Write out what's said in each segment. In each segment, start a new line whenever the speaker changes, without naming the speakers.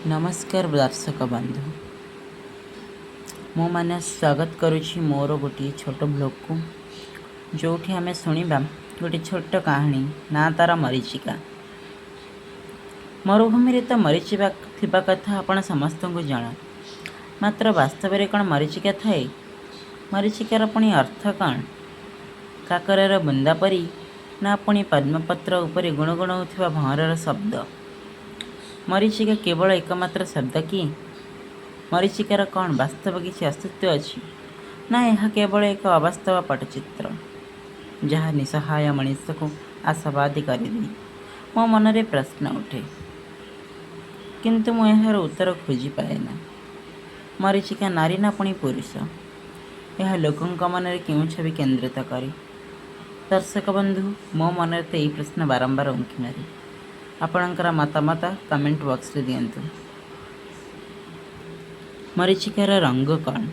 नमस्कार दर्शक बंधु मु माने स्वागत करुछि मोर गोटे छोट ब्लॉग को जो आम शुणा गोटे छोट कहानी ना तार मरीचिका। मरुभूमि रे तो मरीचिका थिबा कथा आपण समस्त को जाना, मात्र वास्तव में कौन मरीचिका थाए? मरीचिकार पुणी अर्थ कौन? काकरर बुंदा परी ना पुणी पद्मपत्र उपरे गुणगुणाउथिबा भंवरर शब्द? मरीचिका केवल एकमात्र शब्द कि? मरीचिकार कौन वास्तव किसी अस्तित्व अच्छी ना यह केवल एक अवास्तव पटचित्र जहाँ निसहाय मनीष को आशावादी करदी? मो मन रे प्रश्न उठे, किंतु मु यार उत्तर खोजी पाए ना। मरीचिका नारी ना पुणी पुरुष? यह लोकों मन रे क्यों छवि केन्द्रित करे? दर्शक बंधु, मो मन रे यही प्रश्न बारंबार उंकी मारे। आपणकर मतामत कमेंट बॉक्स रे दियंतु। मरीचिकार रंग कौन?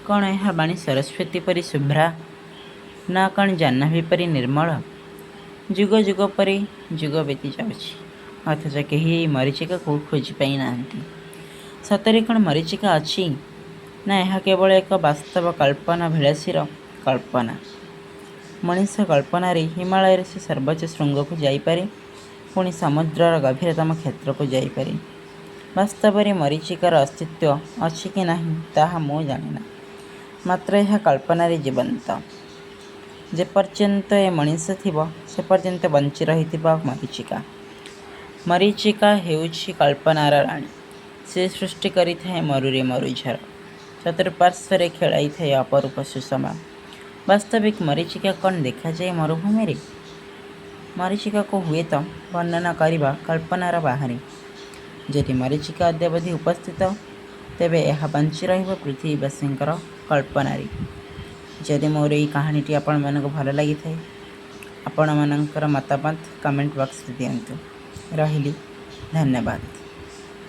कौन यह बाणी सरस्वती परी शुभ्रा ना कौन जाह्नवी परी निर्मल? जुग जुग परी जुग बीती जाउछि, अथच केही मरीचिका को खोजी पाई नांती। सतरे कौन मरीचिका अच्छी ना यह केवल एक वास्तव कल्पना विलासीर कल्पना? मनीष कल्पना रे हिमालय से सर्वोच्च श्रृंग को जाइपारे, पुणी समुद्रर गभीरतम क्षेत्र को जाइपारे। वास्तव में मरीचिकार अस्तित्व अच्छी कि नहीं ताहा मु जाने, मात्र यह कल्पना रे जीवंत। जे पर्यंत ए मनीष थिबो से पर्यंत बंची रहिथिबा मरीचिका। मरीचिका हेउछि कल्पनार राणी। से सृष्टि करिथाए मरुरे मरुझर, चतुर्पार्श्वरे खेलाई थाए अपरूप सुषमा। वास्तविक मरीचिका कौन देखा जाए मरुभूमि रे? मरीचिका को हुए तो वर्णना करवा कल्पनार बाहरी। जदि मरीचिका अद्यावधि उपस्थित, तेबे यह बंची रहिब पृथ्वीवासींकर कल्पनारे। जदि मोर यही कहानीटी आपण मानक भल लगी थाए, आपण मानकर मतामत कमेंट बॉक्स रे दियंतु। रहिली, धन्यवाद।